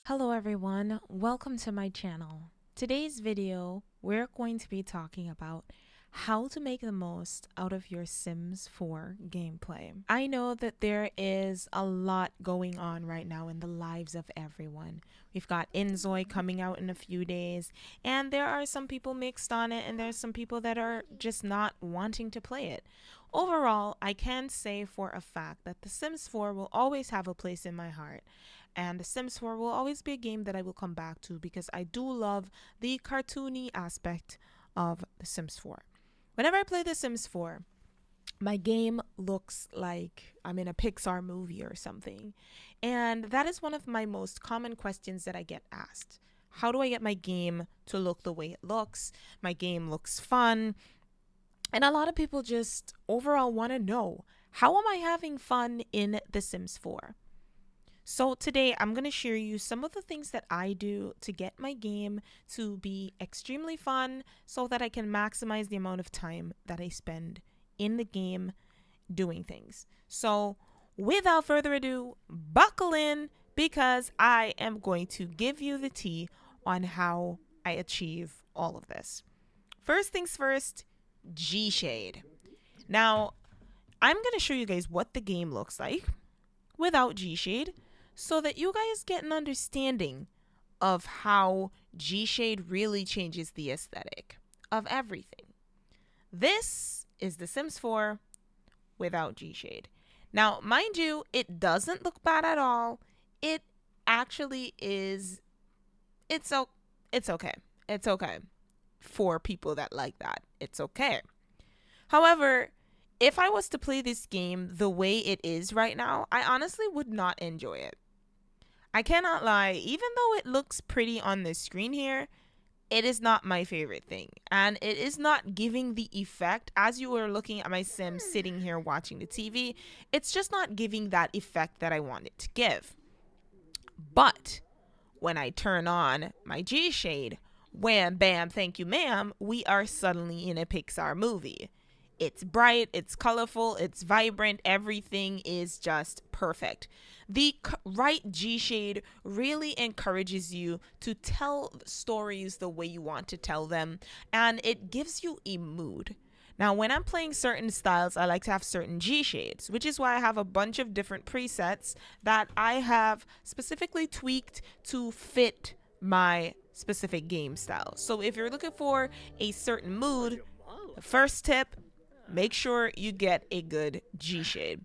Hello everyone, welcome to my channel. Today's video, we're going to be talking about how to make the most out of your Sims 4 gameplay. I know that there is a lot going on right now in the lives of everyone. We've got Inzoi coming out in a few days, and there are some people mixed on it, and there's some people that are just not wanting to play it. Overall, I can say for a fact that The Sims 4 will always have a place in my heart. And The Sims 4 will always be a game that I will come back to because I do love the cartoony aspect of The Sims 4. Whenever I play The Sims 4, my game looks like I'm in a Pixar movie or something. And that is one of my most common questions that I get asked. How do I get my game to look the way it looks? My game looks fun. And a lot of people just overall want to know, how am I having fun in The Sims 4? So today I'm going to share you some of the things that I do to get my game to be extremely fun so that I can maximize the amount of time that I spend in the game doing things. So without further ado, buckle in because I am going to give you the tea on how I achieve all of this. First things first, GShade. Now, I'm going to show you guys what the game looks like without GShade, so that you guys get an understanding of how GShade really changes the aesthetic of everything. This is The Sims 4 without GShade. Now, mind you, it doesn't look bad at all. It actually is, it's okay. It's okay for people that like that. It's okay. However, if I was to play this game the way it is right now, I honestly would not enjoy it. I cannot lie, even though it looks pretty on the screen here, it is not my favorite thing. And it is not giving the effect, as you are looking at my Sim sitting here watching the TV, it's just not giving that effect that I want it to give. But when I turn on my GShade, wham, bam, thank you, ma'am, we are suddenly in a Pixar movie. It's bright, it's colorful, it's vibrant, everything is just perfect. The right GShade really encourages you to tell stories the way you want to tell them, and it gives you a mood. Now, when I'm playing certain styles, I like to have certain GShades, which is why I have a bunch of different presets that I have specifically tweaked to fit my specific game style. So if you're looking for a certain mood, the first tip, make sure you get a good GShade.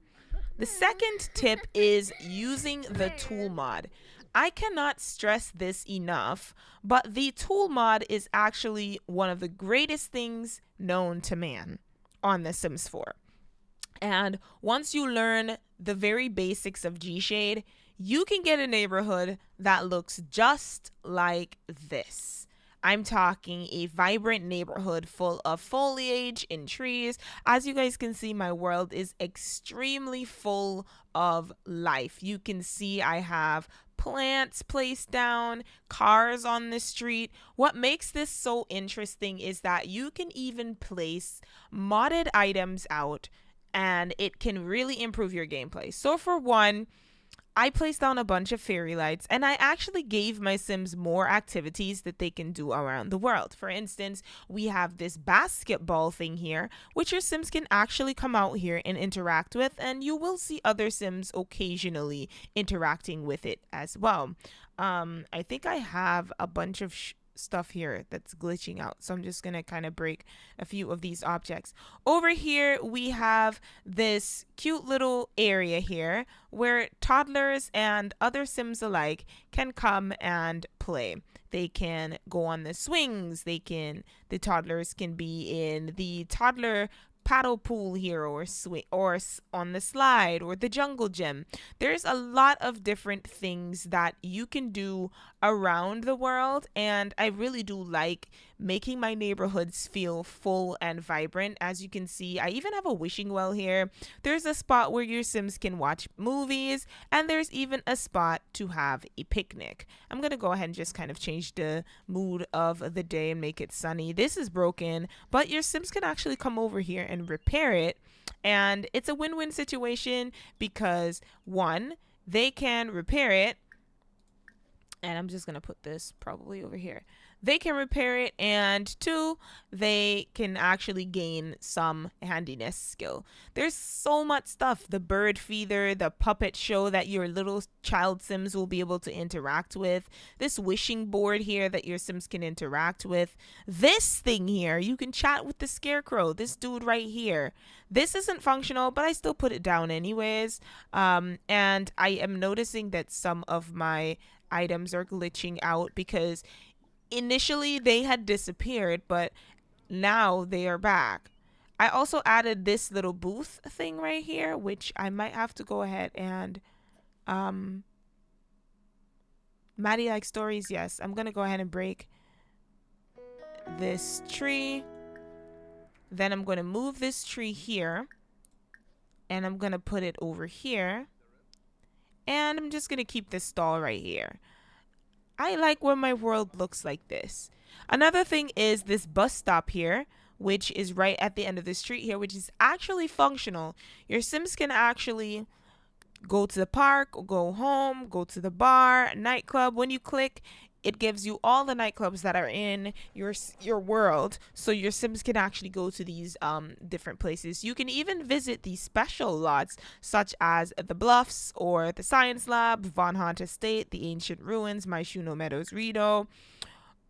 The second tip is using the T.O.O.L Mod. I cannot stress this enough, but the T.O.O.L Mod is actually one of the greatest things known to man on The Sims 4. And once you learn the very basics of GShade, you can get a neighborhood that looks just like this. I'm talking a vibrant neighborhood full of foliage and trees. As you guys can see, my world is extremely full of life. You can see I have plants placed down, cars on the street. What makes this so interesting is that you can even place modded items out and it can really improve your gameplay. So for one, I placed down a bunch of fairy lights and I actually gave my Sims more activities that they can do around the world. For instance, we have this basketball thing here, which your Sims can actually come out here and interact with, and you will see other Sims occasionally interacting with it as well. I think I have a bunch of stuff here that's glitching out, so I'm just gonna kind of break a few of these objects. Over here we have this cute little area here where toddlers and other Sims alike can come and play. They can go on the swings, the toddlers can be in the toddler paddle pool here, or on the slide, or the jungle gym. There's a lot of different things that you can do around the world, and I really do like making my neighborhoods feel full and vibrant. As you can see, I even have a wishing well here. There's a spot where your Sims can watch movies, and there's even a spot to have a picnic. I'm gonna go ahead and just kind of change the mood of the day and make it sunny. This is broken, but your Sims can actually come over here and repair it, and it's a win-win situation because one, they can repair it, And I'm just going to put this probably over here. They can repair it, and 2, they can actually gain some handiness skill. There's so much stuff. The bird feeder, the puppet show that your little child Sims will be able to interact with. This wishing board here that your Sims can interact with. This thing here, you can chat with the scarecrow. This dude right here. This isn't functional, but I still put it down anyways. And I am noticing that some of my items are glitching out because initially they had disappeared, but now they are back. I also added this little booth thing right here, which I might have to go ahead and Maddie likes stories. Yes, I'm gonna go ahead and break this tree. Then I'm gonna move this tree here, and I'm gonna put it over here, and I'm just gonna keep this stall right here. I like when my world looks like this. Another thing is this bus stop here, which is right at the end of the street here, which is actually functional. Your Sims can actually go to the park, go home, go to the bar, nightclub. When you click, it gives you all the nightclubs that are in your world, so your Sims can actually go to these different places. You can even visit these special lots, such as the Bluffs or the Science Lab, Von Haunt Estate, the Ancient Ruins, My Shuno Meadows Rito.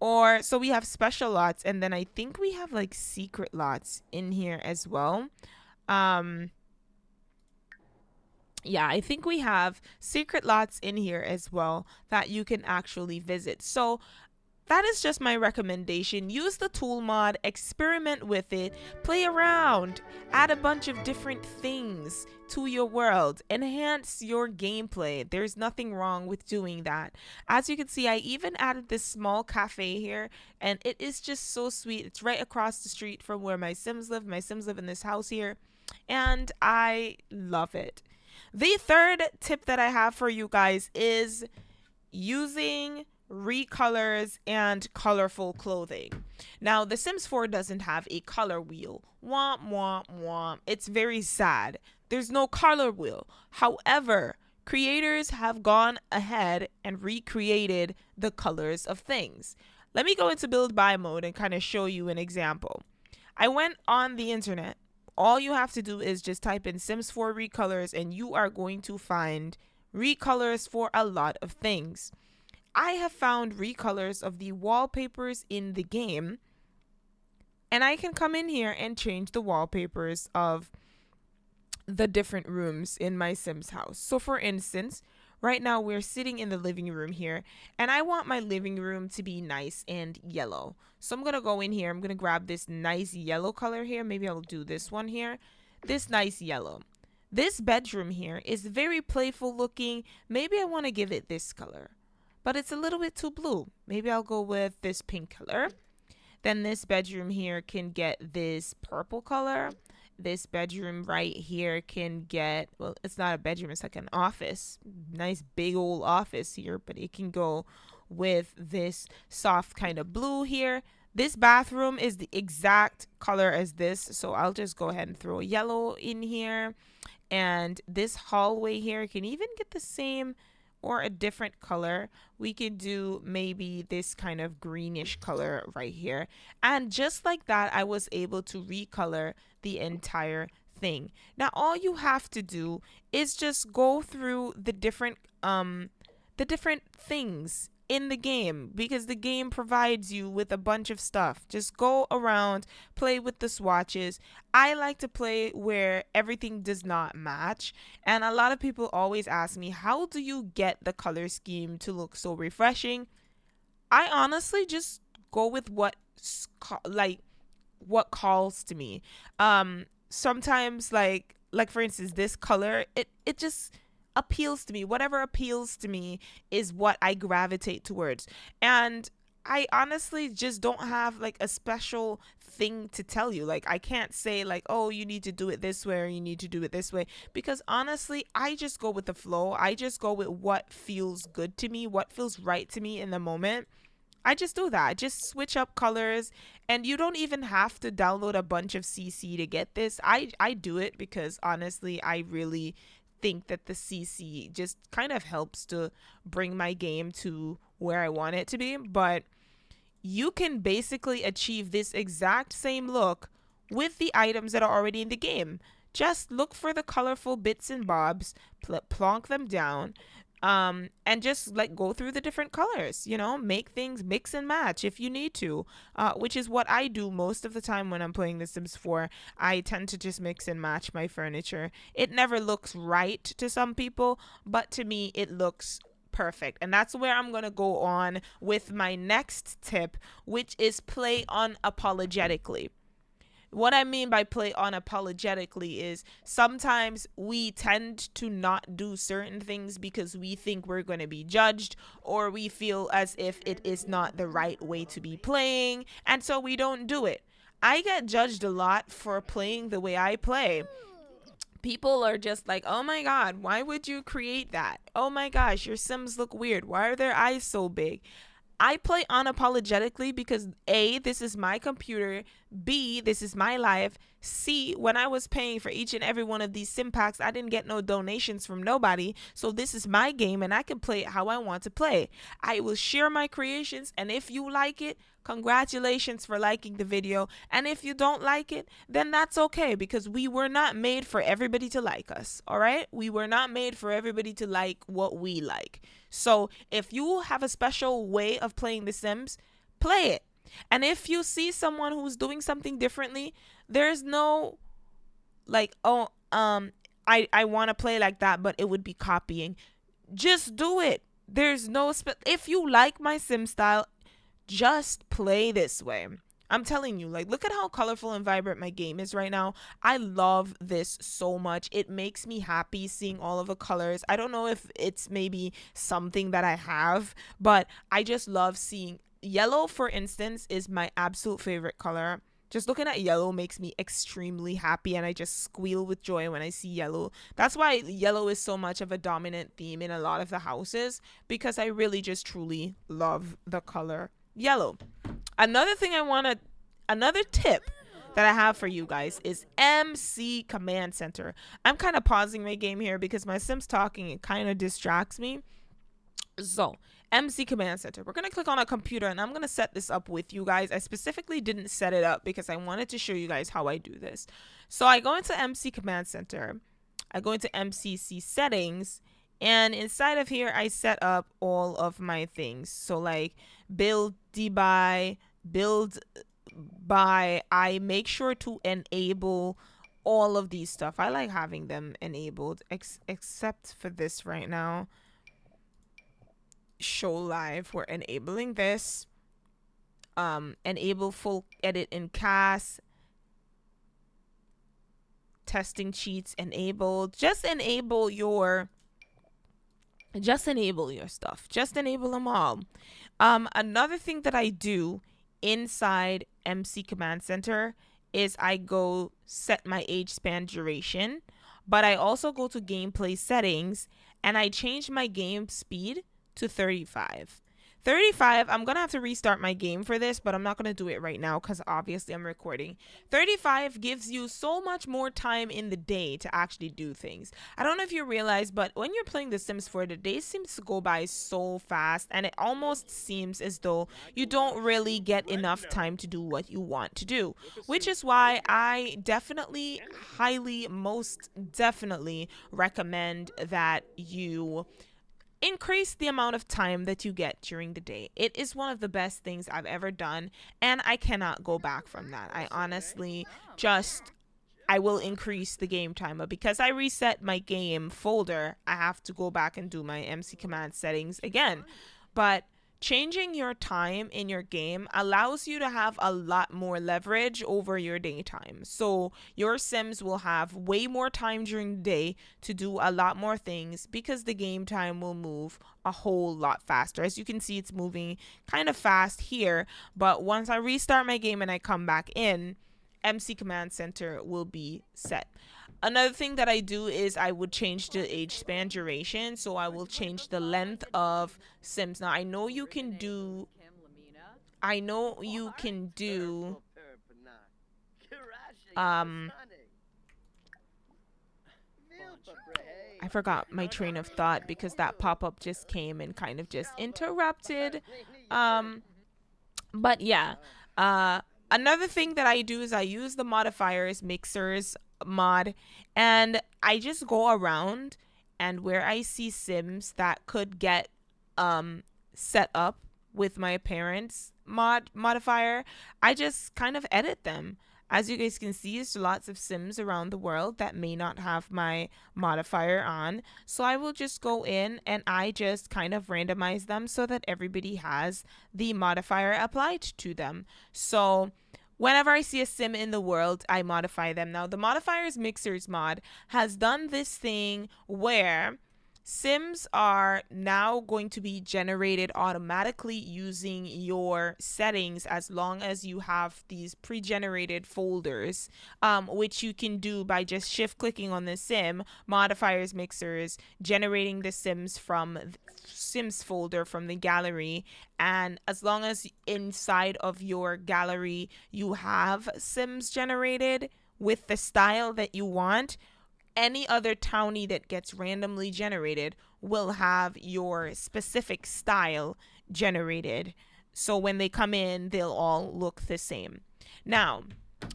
Or so we have special lots, and then I think we have like secret lots in here as well. Yeah, I think we have secret lots in here as well that you can actually visit. So that is just my recommendation. Use the T.O.O.L mod, experiment with it, play around, add a bunch of different things to your world, enhance your gameplay. There's nothing wrong with doing that. As you can see, I even added this small cafe here, and it is just so sweet. It's right across the street from where my Sims live. My Sims live in this house here, and I love it. The third tip that I have for you guys is using recolors and colorful clothing. Now, The Sims 4 doesn't have a color wheel. Womp, womp, womp. It's very sad. There's no color wheel. However, creators have gone ahead and recreated the colors of things. Let me go into build by mode and kind of show you an example. I went on the internet. All you have to do is just type in Sims 4 recolors, and you are going to find recolors for a lot of things. I have found recolors of the wallpapers in the game, and I can come in here and change the wallpapers of the different rooms in my Sims house. So for instance, right now we're sitting in the living room here, and I want my living room to be nice and yellow. So I'm going to go in here. I'm going to grab this nice yellow color here. Maybe I'll do this one here. This nice yellow. This bedroom here is very playful looking. Maybe I want to give it this color, but it's a little bit too blue. Maybe I'll go with this pink color. Then this bedroom here can get this purple color. This bedroom right here can get, well, it's not a bedroom, it's like an office. Nice big old office here, but it can go with this soft kind of blue here. This bathroom is the exact color as this, so I'll just go ahead and throw yellow in here. And this hallway here can even get the same or a different color. We could do maybe this kind of greenish color right here. And just like that, I was able to recolor the entire thing. Now, all you have to do is just go through the different things in the game, because the game provides you with a bunch of stuff. Just go around, play with the swatches. I like to play where everything does not match, and a lot of people always ask me, how do you get the color scheme to look so refreshing? I honestly just go with what calls to me. Sometimes like for instance, this color, it just appeals to me. Whatever appeals to me is what I gravitate towards. And I honestly just don't have like a special thing to tell you. Like, I can't say like, oh, you need to do it this way or you need to do it this way, because honestly, I just go with the flow. I just go with what feels good to me, what feels right to me in the moment. I just do that. I just switch up colors, and you don't even have to download a bunch of CC to get this. I do it because honestly, I really think that the CC just kind of helps to bring my game to where I want it to be. But you can basically achieve this exact same look with the items that are already in the game. Just look for the colorful bits and bobs, plonk them down, and just like go through the different colors, you know, make things mix and match if you need to, which is what I do most of the time when I'm playing The Sims 4. I tend to just mix and match my furniture. It never looks right to some people, but to me, it looks perfect. And that's where I'm going to go on with my next tip, which is play unapologetically. What I mean by play unapologetically is sometimes we tend to not do certain things because we think we're going to be judged, or we feel as if it is not the right way to be playing, and so we don't do it. I get judged a lot for playing the way I play. People are just like, oh my god, why would you create that? Oh my gosh, your Sims look weird. Why are their eyes so big? I play unapologetically because A, this is my computer, B, this is my life, C, when I was paying for each and every one of these sim packs, I didn't get no donations from nobody, so this is my game and I can play it how I want to play. I will share my creations, and if you like it, congratulations for liking the video, and if you don't like it, then that's okay, because we were not made for everybody to like us, all right? We were not made for everybody to like what we like. So if you have a special way of playing The Sims, play it. And if you see someone who's doing something differently, there's no like, oh, I want to play like that, but it would be copying. Just do it. There's no if you like my sim style, just play this way. I'm telling you, like, look at how colorful and vibrant my game is right now. I love this so much. It makes me happy seeing all of the colors. I don't know if it's maybe something that I have, but I just love seeing yellow, for instance, is my absolute favorite color. Just looking at yellow makes me extremely happy, and I just squeal with joy when I see yellow. That's why yellow is so much of a dominant theme in a lot of the houses, because I really just truly love the color yellow. Another tip that I have for you guys is MC Command Center. I'm kind of pausing my game here because my Sim's talking, it kind of distracts me. So, MC Command Center. We're going to click on a computer, and I'm going to set this up with you guys. I specifically didn't set it up because I wanted to show you guys how I do this. So I go into MC Command Center. I go into MCC settings, and inside of here, I set up all of my things. So like build, debuy, build by, I make sure to enable all of these stuff. I like having them enabled, except for this right now. Show live, we're enabling this. Enable full edit in CAS. Testing cheats enabled. Just enable your stuff. Just enable them all. Another thing that I do inside MC Command Center is I go set my age span duration, but I also go to gameplay settings and I change my game speed to 35. 35, I'm going to have to restart my game for this, but I'm not going to do it right now because obviously I'm recording. 35 gives you so much more time in the day to actually do things. I don't know if you realize, but when you're playing The Sims 4, the day seems to go by so fast, and it almost seems as though you don't really get enough time to do what you want to do, which is why I definitely, most definitely recommend that you increase the amount of time that you get during the day. It is one of the best things I've ever done, and I cannot go back from that. I honestly I will increase the game time, but because I reset my game folder, I have to go back and do my MC Command settings again. But changing your time in your game allows you to have a lot more leverage over your daytime. So your Sims will have way more time during the day to do a lot more things because the game time will move a whole lot faster. As you can see, it's moving kind of fast here, but once I restart my game and I come back in, MC Command Center will be set. Another thing that I do is I would change the age span duration. So I will change the length of Sims. Now I know you can do I I forgot my train of thought because that pop-up just came and kind of just interrupted. But yeah, uh, another thing that I do is I use the modifiers mixers mod, and I just go around, and where I see sims that could get set up with my parents modifier, I just kind of edit them. As you guys can see, there's lots of sims around the world that may not have my modifier on. So I will just go in and I just kind of randomize them so that everybody has the modifier applied to them. So whenever I see a sim in the world, I modify them. Now, the modifiers mixers mod has done this thing where sims are now going to be generated automatically using your settings as long as you have these pre-generated folders, which you can do by just shift clicking on the sim, modifiers mixers, generating the sims from sims folder from the gallery. And as long as inside of your gallery you have sims generated with the style that you want, any other townie that gets randomly generated will have your specific style generated. So when they come in, they'll all look the same. Now,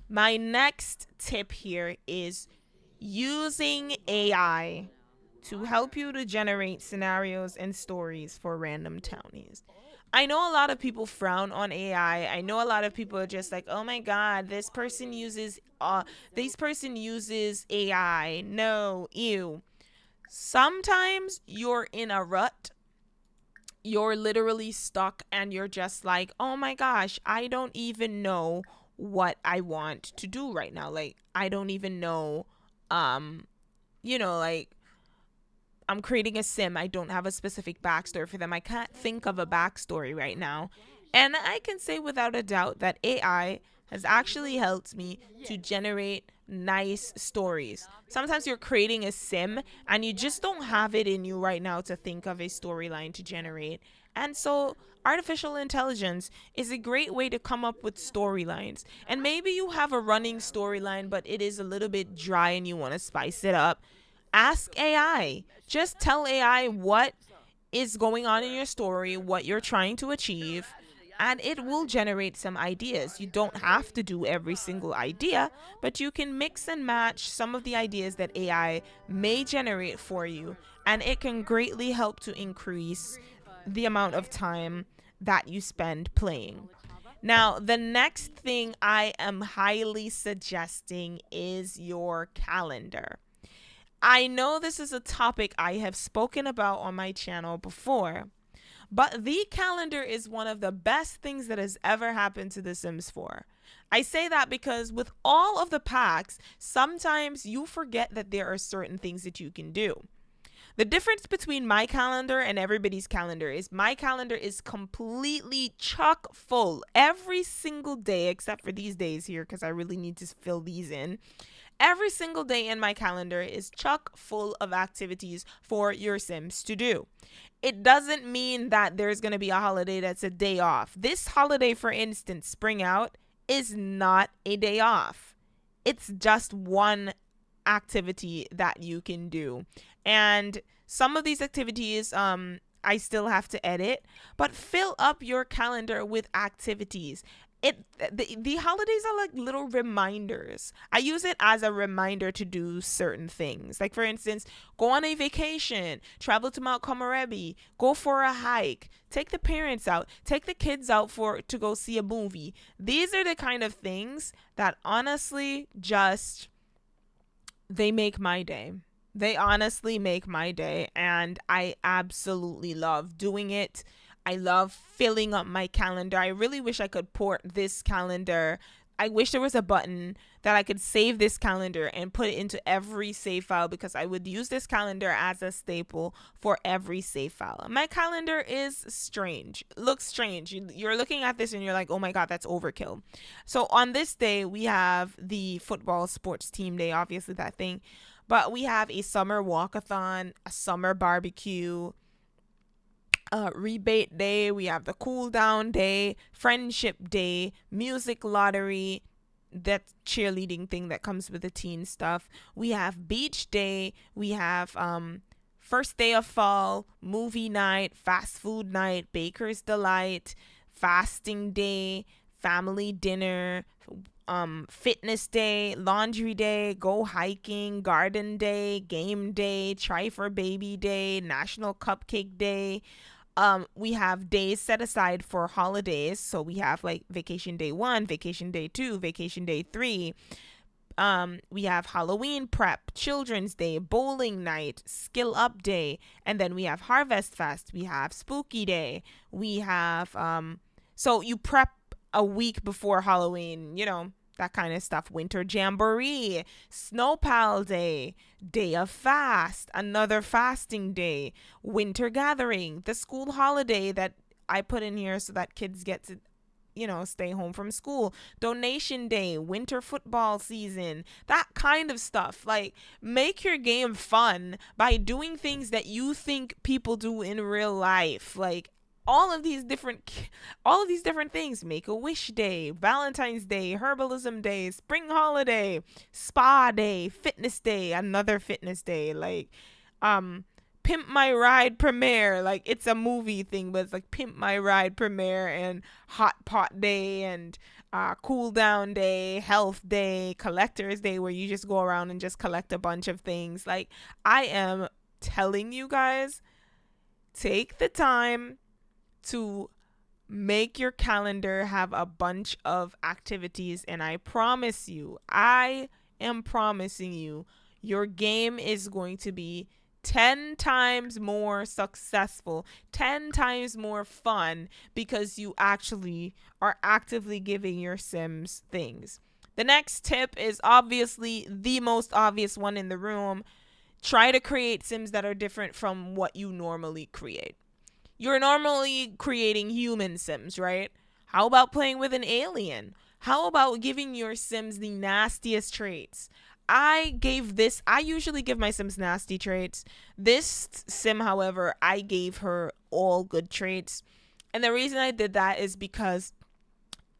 my next tip here is using AI to help you to generate scenarios and stories for random townies. I know a lot of people frown on AI. I know a lot of people are just like, "Oh my god, this person uses AI. No, ew." Sometimes you're in a rut. You're literally stuck and you're just like, "Oh my gosh, I don't even know what I want to do right now. Like, I don't even know like I'm creating a sim. I don't have a specific backstory for them. I can't think of a backstory right now." And I can say without a doubt that AI has actually helped me to generate nice stories. Sometimes you're creating a sim and you just don't have it in you right now to think of a storyline to generate. And so artificial intelligence is a great way to come up with storylines. And maybe you have a running storyline, but it is a little bit dry and you want to spice it up. Ask AI. Just tell AI what is going on in your story, what you're trying to achieve, and it will generate some ideas. You don't have to do every single idea, but you can mix and match some of the ideas that AI may generate for you, and it can greatly help to increase the amount of time that you spend playing. Now, the next thing I am highly suggesting is your calendar. I know this is a topic I have spoken about on my channel before, but the calendar is one of the best things that has ever happened to The Sims 4. I say that because with all of the packs, sometimes you forget that there are certain things that you can do. The difference between my calendar and everybody's calendar is my calendar is completely chock full every single day, except for these days here because I really need to fill these in. Every single day in my calendar is chock full of activities for your Sims to do. It doesn't mean that there's going to be a holiday that's a day off. This holiday, for instance, Spring Out, is not a day off. It's just one activity that you can do. And some of these activities I still have to edit, but fill up your calendar with activities. The holidays are like little reminders. I use it as a reminder to do certain things. Like for instance, go on a vacation, travel to Mount Komorebi, go for a hike, take the parents out, take the kids out to go see a movie. These are the kind of things that honestly just they make my day. They honestly make my day, and I absolutely love doing it. I love filling up my calendar. I really wish I could port this calendar. I wish there was a button that I could save this calendar and put it into every save file, because I would use this calendar as a staple for every save file. My calendar is strange. It looks strange. You're looking at this and you're like, oh my God, that's overkill. So on this day, we have the football sports team day, obviously that thing. But we have a summer walkathon, a summer barbecue, rebate day, we have the cool down day, friendship day, music lottery, that cheerleading thing that comes with the teen stuff. We have beach day. We have first day of fall, movie night, fast food night, baker's delight, fasting day, family dinner, fitness day, laundry day, go hiking, garden day, game day, try for baby day, national cupcake day. We have days set aside for holidays. So we have like vacation day 1, vacation day 2, vacation day 3. We have Halloween prep, Children's Day, bowling night, skill up day, and then we have Harvest Fest. We have Spooky Day. We have so you prep a week before Halloween, you know, that kind of stuff. Winter Jamboree, Snow Pal Day, Day of Fast, another fasting day, Winter Gathering, the school holiday that I put in here so that kids get to, you know, stay home from school, donation day, winter football season, that kind of stuff. Like, make your game fun by doing things that you think people do in real life. Like, all of these different things. Make a wish day, Valentine's Day, herbalism day, spring holiday, spa day, fitness day, another fitness day. Like, Pimp My Ride premiere, like it's a movie thing, but it's like Pimp My Ride premiere and Hot Pot Day and Cool Down Day, Health Day, Collector's Day, where you just go around and just collect a bunch of things. Like, I am telling you guys, take the time to make your calendar have a bunch of activities, and I am promising you, your game is going to be 10 times more successful, 10 times more fun, because you actually are actively giving your Sims things. The next tip is obviously the most obvious one in the room. Try to create Sims that are different from what you normally create. You're normally creating human Sims, right? How about playing with an alien? How about giving your Sims the nastiest traits? I usually give my Sims nasty traits. This Sim, however, I gave her all good traits. And the reason I did that is because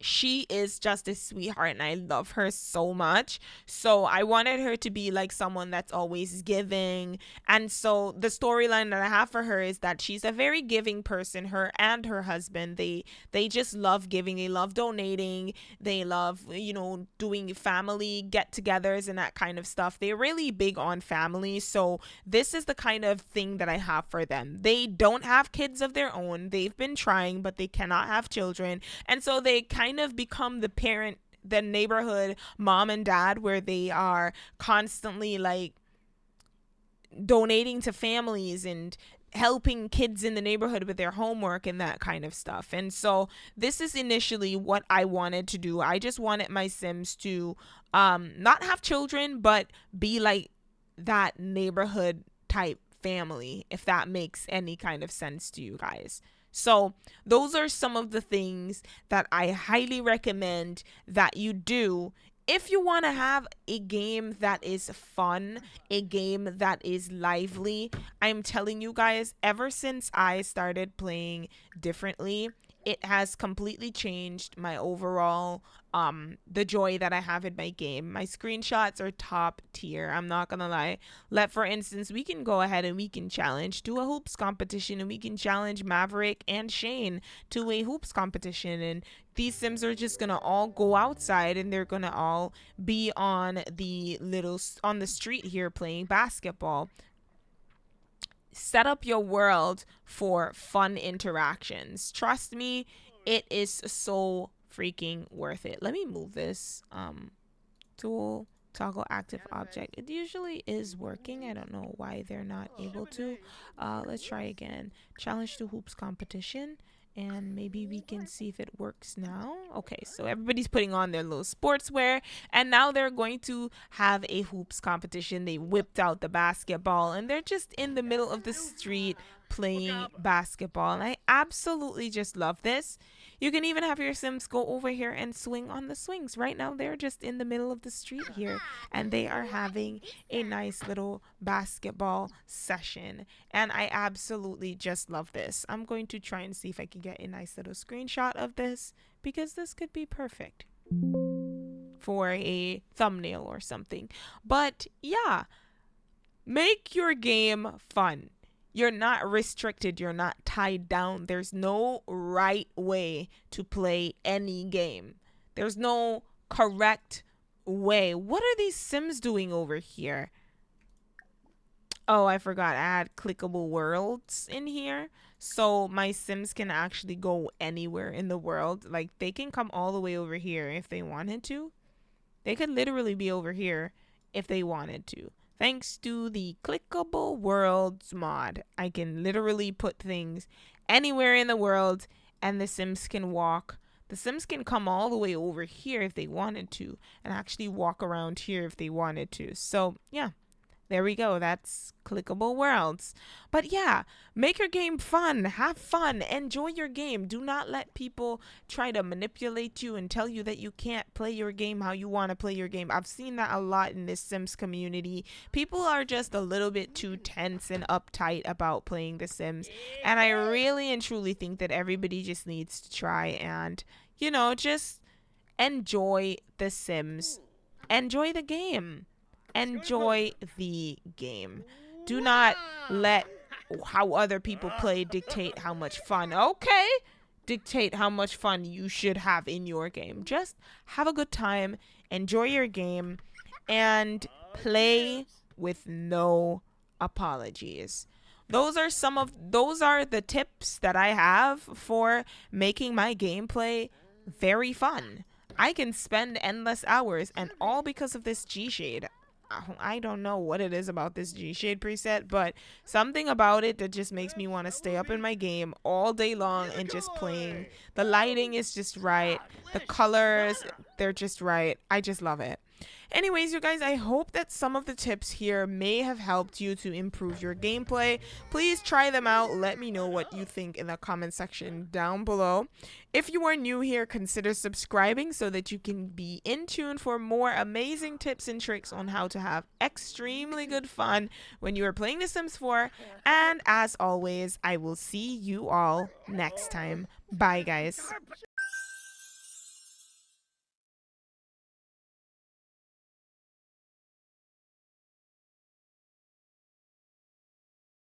she is just a sweetheart and I love her so much. So I wanted her to be like someone that's always giving. And so the storyline that I have for her is that she's a very giving person. Her and her husband, they just love giving. They love donating. They love, you know, doing family get-togethers and that kind of stuff. They're really big on family. So this is the kind of thing that I have for them. They don't have kids of their own. They've been trying, but they cannot have children. And so they kind of become the neighborhood mom and dad, where they are constantly like donating to families and helping kids in the neighborhood with their homework and that kind of stuff. And so this is initially what I wanted to do. I just wanted my Sims to not have children, but be like that neighborhood type family, if that makes any kind of sense to you guys. So those are some of the things that I highly recommend that you do if you want to have a game that is fun, a game that is lively. I'm telling you guys, ever since I started playing differently, it has completely changed my overall the joy that I have in my game. My screenshots are top tier, I'm not gonna lie. For instance, we can go ahead and we can do a hoops competition, and we can challenge Maverick and Shane to a hoops competition, and these Sims are just gonna all go outside and they're gonna all be on the street here playing basketball. Set up your world for fun interactions. Trust me, it is so freaking worth it. Let me move this tool, toggle active object. It usually is working. I don't know why they're not able to. Let's try again. Challenge to hoops competition, and maybe we can see if it works now. Okay, so everybody's putting on their little sportswear, and now they're going to have a hoops competition. They whipped out the basketball, and they're just in the middle of the street playing basketball. And I absolutely just love this. You can even have your Sims go over here and swing on the swings. Right now, they're just in the middle of the street here, and they are having a nice little basketball session. And I absolutely just love this. I'm going to try and see if I can get a nice little screenshot of this, because this could be perfect. for a thumbnail or something. But yeah, make your game fun. You're not restricted, you're not tied down. There's no right way to play any game. There's no correct way. What are these Sims doing over here? Oh, I forgot. Add clickable worlds in here. So my Sims can actually go anywhere in the world. Like they can come all the way over here if they wanted to. They could literally be over here if they wanted to. Thanks to the clickable worlds mod, I can literally put things anywhere in the world and the Sims can walk. The Sims can come all the way over here if they wanted to and actually walk around here if they wanted to. So yeah, there we go. That's clickable worlds. But yeah, make your game fun. Have fun. Enjoy your game. Do not let people try to manipulate you and tell you that you can't play your game how you want to play your game. I've seen that a lot in this Sims community. People are just a little bit too tense and uptight about playing The Sims. And I really and truly think that everybody just needs to try and, you know, just enjoy The Sims. Enjoy the game. Enjoy the game. Do not let how other people play dictate how much fun. Okay, dictate how much fun you should have in your game. Just have a good time, enjoy your game, and play with no apologies. Those are the tips that I have for making my gameplay very fun. I can spend endless hours, and all because of this GShade. I don't know what it is about this GShade preset, but something about it that just makes me want to stay up in my game all day long and just playing. The lighting is just right. The colors, they're just right. I just love it. Anyways, you guys, I hope that some of the tips here may have helped you to improve your gameplay. Please try them out. Let me know what you think in the comment section down below. If you are new here, consider subscribing so that you can be in tune for more amazing tips and tricks on how to have extremely good fun when you are playing The Sims 4. And as always, I will see you all next time. Bye, guys.